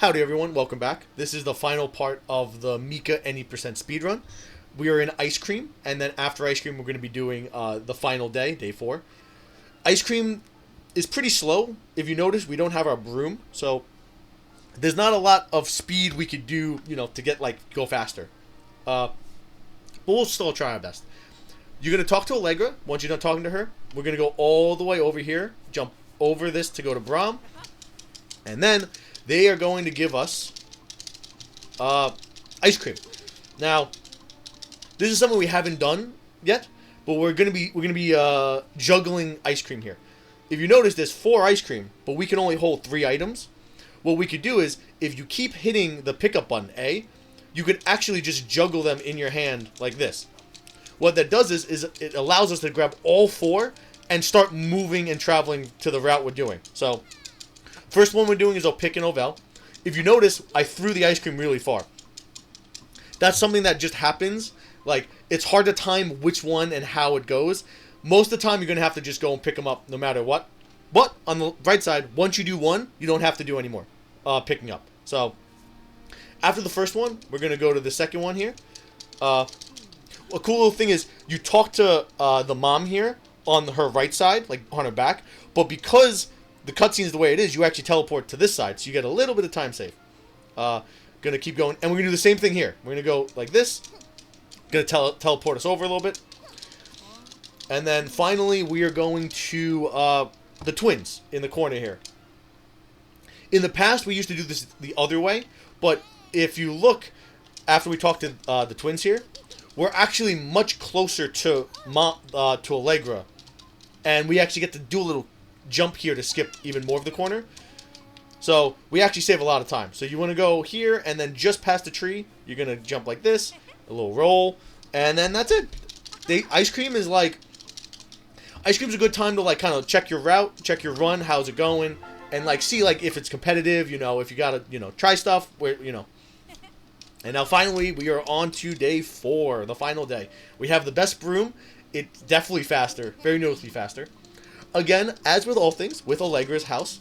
Howdy everyone, welcome back. This is the final part of the Mika any percent speedrun. We are in Icecream, and then after Icecream we're going to be doing the final day, day 4. Icecream is pretty slow. If you notice, we don't have our broom, so there's not a lot of speed we could do, to get, go faster. But we'll still try our best. You're going to talk to Allegra. Once you're done talking to her, we're going to go all the way over here, jump over this to go to Brahm, and then they are going to give us ice cream. Now, this is something we haven't done yet, but we're gonna be juggling ice cream here. If you notice, there's 4 ice cream, but we can only hold 3 items. What we could do is, if you keep hitting the pickup button A, you could actually just juggle them in your hand like this. What that does is it allows us to grab all 4 and start moving and traveling to the route we're doing. So, first one we're doing is Pick and Ovell. If you notice, I threw the ice cream really far. That's something that just happens. It's hard to time which one and how it goes. Most of the time, you're going to have to just go and pick them up no matter what. But on the right side, once you do one, you don't have to do any more picking up. So, after the first one, we're going to go to the second one here. A cool little thing is, you talk to the mom here on her right side, on her back. But because the cutscene is the way it is, you actually teleport to this side, so you get a little bit of time save. Gonna keep going, and we're gonna do the same thing here. We're gonna go like this. Gonna teleport us over a little bit, and then finally we are going to the twins in the corner here. In the past, we used to do this the other way, but if you look after we talk to the twins here, we're actually much closer to Allegra, and we actually get to do a little jump here to skip even more of the corner. So we actually save a lot of time. So you want to go here and then just past the tree, you're going to jump like this, a little roll, and then that's it. Icecream is a good time to kind of check your route, check your run, how's it going, and see if it's competitive, if you got to, try stuff where, And now finally we are on to day 4, the final day. We have the best broom. It's definitely faster, very noticeably faster. Again, as with all things, with Allegra's house,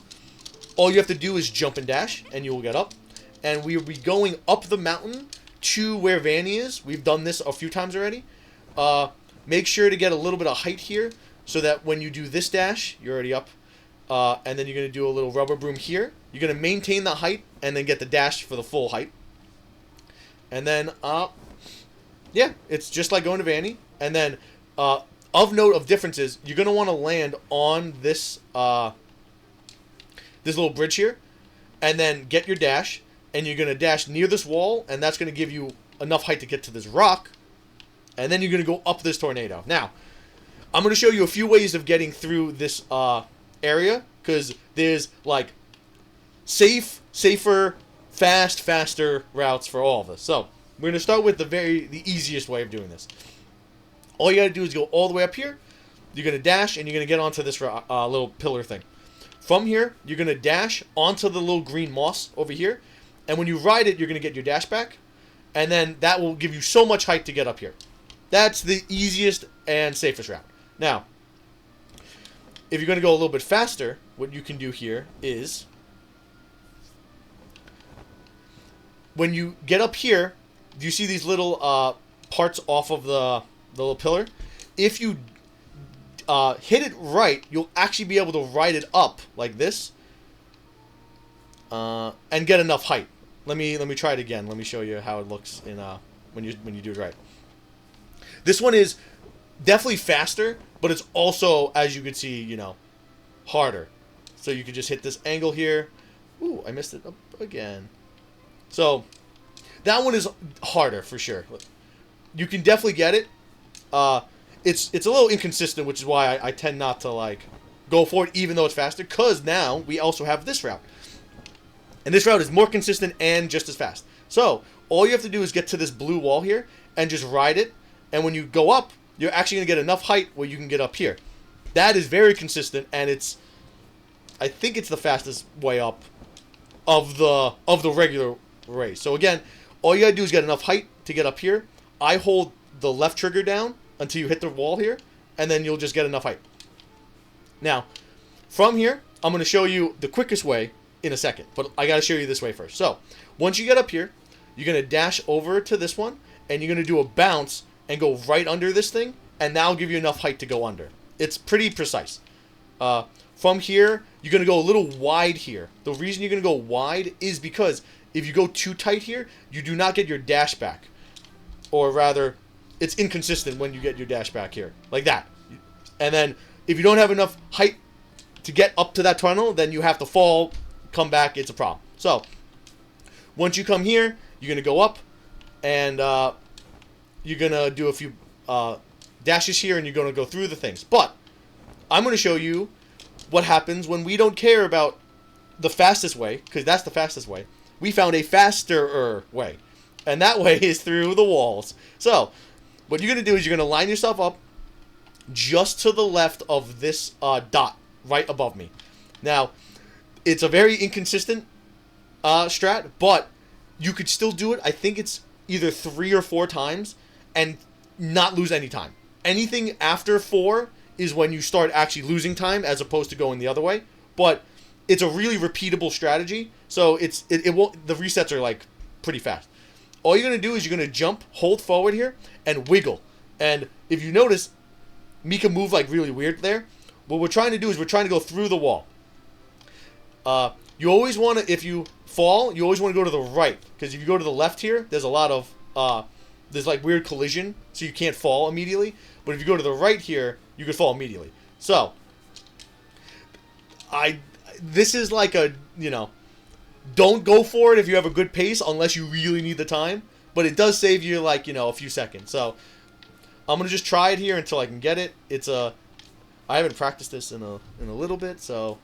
all you have to do is jump and dash, and you will get up. And we will be going up the mountain to where Vanny is. We've done this a few times already. Make sure to get a little bit of height here, so that when you do this dash, you're already up. And then you're going to do a little rubber broom here. You're going to maintain the height, and then get the dash for the full height. And then, yeah, it's just like going to Vanny. And then, of note of differences, you're going to want to land on this this little bridge here, and then get your dash, and you're going to dash near this wall, and that's going to give you enough height to get to this rock, and then you're going to go up this tornado. Now, I'm going to show you a few ways of getting through this area, because there's, safer, faster routes for all of this. So, we're going to start with the easiest way of doing this. All you got to do is go all the way up here. You're going to dash, and you're going to get onto this little pillar thing. From here, you're going to dash onto the little green moss over here. And when you ride it, you're going to get your dash back. And then that will give you so much height to get up here. That's the easiest and safest route. Now, if you're going to go a little bit faster, what you can do here is, when you get up here, do you see these little parts off of the little pillar? If you hit it right, you'll actually be able to ride it up like this, and get enough height. Let me try it again. Let me show you how it looks in when you do it right. This one is definitely faster, but it's also, as you can see, harder. So you can just hit this angle here. Ooh, I missed it up again. So that one is harder for sure. You can definitely get it. It's a little inconsistent, which is why I tend not to go for it, even though it's faster. Because now we also have this route, and this route is more consistent and just as fast. So all you have to do is get to this blue wall here and just ride it. And when you go up, you're actually gonna get enough height where you can get up here. That is very consistent, and I think it's the fastest way up of the regular race. So again, all you gotta do is get enough height to get up here. I hold the left trigger down until you hit the wall here, and then you'll just get enough height. Now, from here, I'm going to show you the quickest way in a second. But I got to show you this way first. So, once you get up here, you're going to dash over to this one, and you're going to do a bounce and go right under this thing, and that'll give you enough height to go under. It's pretty precise. From here, you're going to go a little wide here. The reason you're going to go wide is because if you go too tight here, you do not get your dash back. Or rather, it's inconsistent when you get your dash back here. Like that. And then, if you don't have enough height to get up to that tunnel, then you have to fall, come back, it's a problem. So, once you come here, you're going to go up, and you're going to do a few dashes here, and you're going to go through the things. But, I'm going to show you what happens when we don't care about the fastest way, because that's the fastest way. We found a faster way. And that way is through the walls. So, what you're going to do is you're going to line yourself up just to the left of this dot right above me. Now, it's a very inconsistent strat, but you could still do it. I think it's either 3 or 4 times and not lose any time. Anything after 4 is when you start actually losing time as opposed to going the other way. But it's a really repeatable strategy, so it won't, the resets are like pretty fast. All you're going to do is you're going to jump, hold forward here, and wiggle. And if you notice, Mika moved like really weird there. What we're trying to do is we're trying to go through the wall. You always want to, if you fall, you always want to go to the right. Because if you go to the left here, there's a lot of, there's like weird collision, so you can't fall immediately. But if you go to the right here, you can fall immediately. So, this is like a, you know, don't go for it if you have a good pace unless you really need the time. But it does save you like, you know, a few seconds. So, I'm going to just try it here until I can get it. It's a, I haven't practiced this in a little bit, so,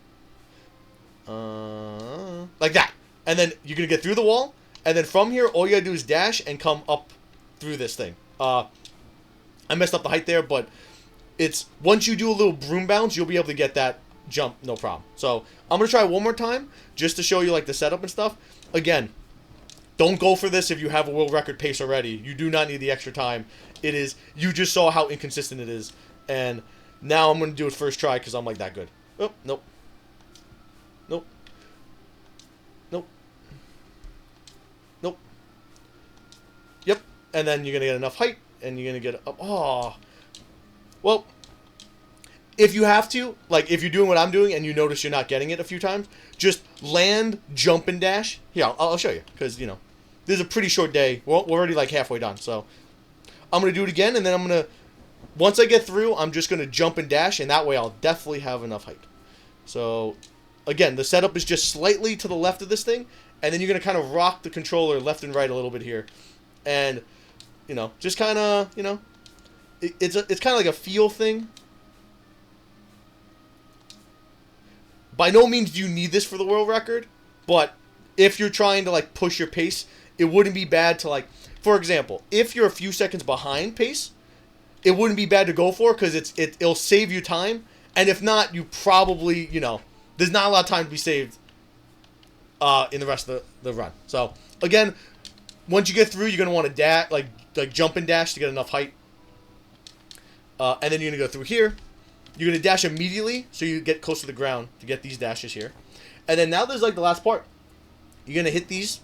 like that. And then you're going to get through the wall. And then from here, all you got to do is dash and come up through this thing. I messed up the height there, but it's, once you do a little broom bounce, you'll be able to get that jump, no problem. So, I'm going to try one more time, just to show you, like, the setup and stuff. Again, don't go for this if you have a world record pace already. You do not need the extra time. It is, you just saw how inconsistent it is. And now I'm going to do it first try, because I'm, like, that good. Oh, nope. Nope. Nope. Nope. Yep. And then you're going to get enough height, and you're going to get up. Oh. Well, if you have to, like, if you're doing what I'm doing and you notice you're not getting it a few times, just land, jump, and dash. Here, I'll show you, because, you know, this is a pretty short day. We're already, like, halfway done, so I'm going to do it again, and then I'm going to, once I get through, I'm just going to jump and dash, and that way I'll definitely have enough height. So, again, the setup is just slightly to the left of this thing, and then you're going to kind of rock the controller left and right a little bit here, and, you know, just kind of, you know, it's kind of like a feel thing. By no means do you need this for the world record, but if you're trying to, like, push your pace, it wouldn't be bad to, like, for example, if you're a few seconds behind pace, it wouldn't be bad to go for, because it'll save you time, and if not, you probably, you know, there's not a lot of time to be saved in the rest of the run. So, again, once you get through, you're going to want to dash, like jump and dash to get enough height, and then you're going to go through here. You're going to dash immediately, so you get close to the ground to get these dashes here. And then now there's, like, the last part. You're going to hit these.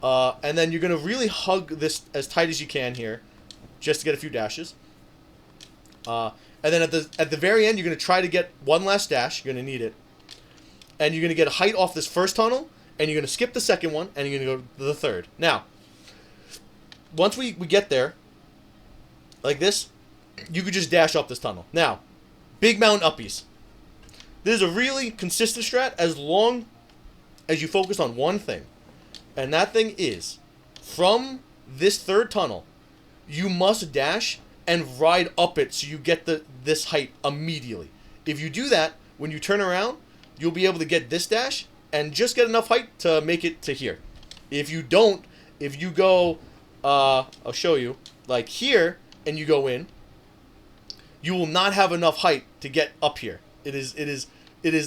And then you're going to really hug this as tight as you can here, just to get a few dashes. And then at the very end, you're going to try to get one last dash. You're going to need it. And you're going to get a height off this first tunnel, and you're going to skip the second one, and you're going to go to the third. Now, once we get there, like this, you could just dash up this tunnel. Now, big mountain uppies. This is a really consistent strat as long as you focus on one thing. And that thing is, from this third tunnel, you must dash and ride up it so you get this height immediately. If you do that, when you turn around, you'll be able to get this dash and just get enough height to make it to here. If you don't, if you go, I'll show you, like here, and you go in, you will not have enough height to get up here. It is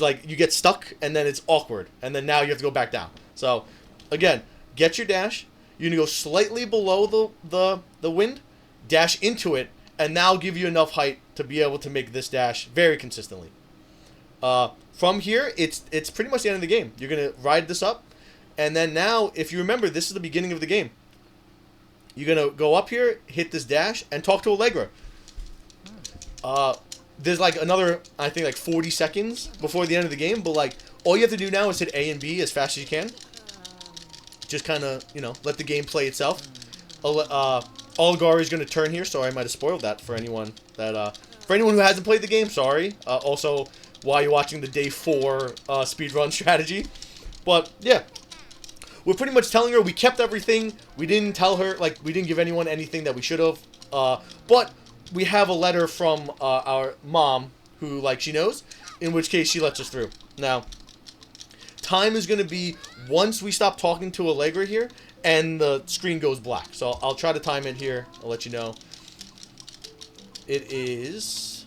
like you get stuck, and then it's awkward, and then now you have to go back down. So, again, get your dash. You're gonna go slightly below the wind, dash into it, and now give you enough height to be able to make this dash very consistently. from here, it's pretty much the end of the game. You're gonna ride this up, and then now, if you remember, this is the beginning of the game. You're gonna go up here, hit this dash, and talk to Allegra. There's like another, I think, like 40 seconds before the end of the game, but like all you have to do now is hit A and B as fast as you can. Just kind of, you know, let the game play itself. Olgar is going to turn here, so I might have spoiled that for anyone that for anyone who hasn't played the game. Sorry. Also, while you're watching the day 4 speedrun strategy, but yeah, we're pretty much telling her we kept everything. We didn't tell her, like, we didn't give anyone anything that we should have. But we have a letter from our mom who, like, she knows, in which case she lets us through. Now, time is going to be once we stop talking to Allegra here and the screen goes black. So I'll try to time it here. I'll let you know. It is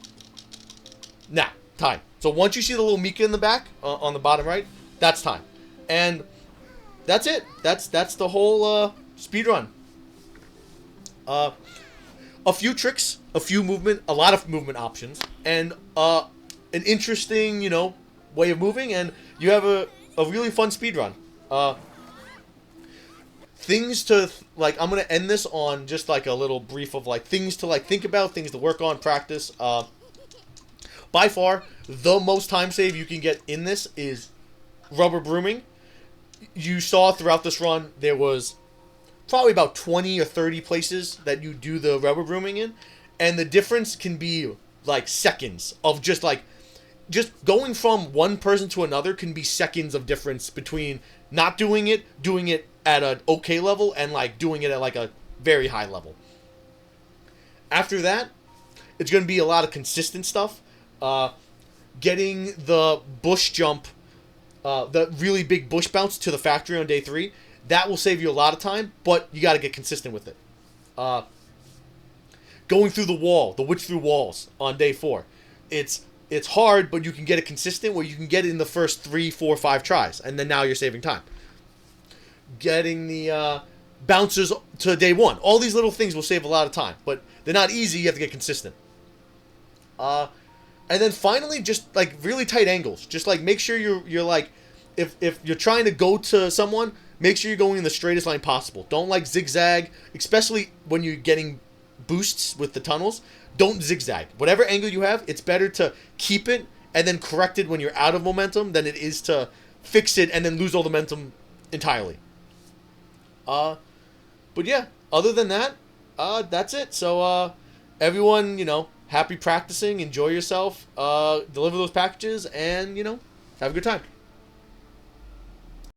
now time. So once you see the little Mika in the back on the bottom right, that's time. And that's it. That's the whole speed run. A few tricks, a lot of movement options, and an interesting, you know, way of moving, and you have a really fun speed run. Things to, like, I'm going to end this on just, like, a little brief of, like, things to, like, think about, things to work on, practice. By far, the most time save you can get in this is rubber brooming. You saw throughout this run, there was probably about 20 or 30 places that you do the rubber brooming in, and the difference can be, like, seconds of just going from one person to another can be seconds of difference between not doing it at an okay level, and, like, doing it at, like, a very high level. After that, it's going to be a lot of consistent stuff. Getting the bush jump, the really big bush bounce to the factory on day 3, that will save you a lot of time, but you got to get consistent with it. Going through the wall, the witch through walls on day 4. It's hard, but you can get it consistent where you can get it in the first 3, 4, 5 tries, and then now you're saving time. Getting the bounces to day 1. All these little things will save a lot of time, but they're not easy. You have to get consistent. And then finally, just, like, really tight angles. Just, like, make sure you're like, if you're trying to go to someone, make sure you're going in the straightest line possible. Don't, like, zigzag, especially when you're getting boosts with the tunnels. Don't zigzag. Whatever angle you have, it's better to keep it and then correct it when you're out of momentum than it is to fix it and then lose all the momentum entirely. But yeah, other than that, that's it. So, everyone, you know, happy practicing, enjoy yourself, deliver those packages, and, you know, have a good time.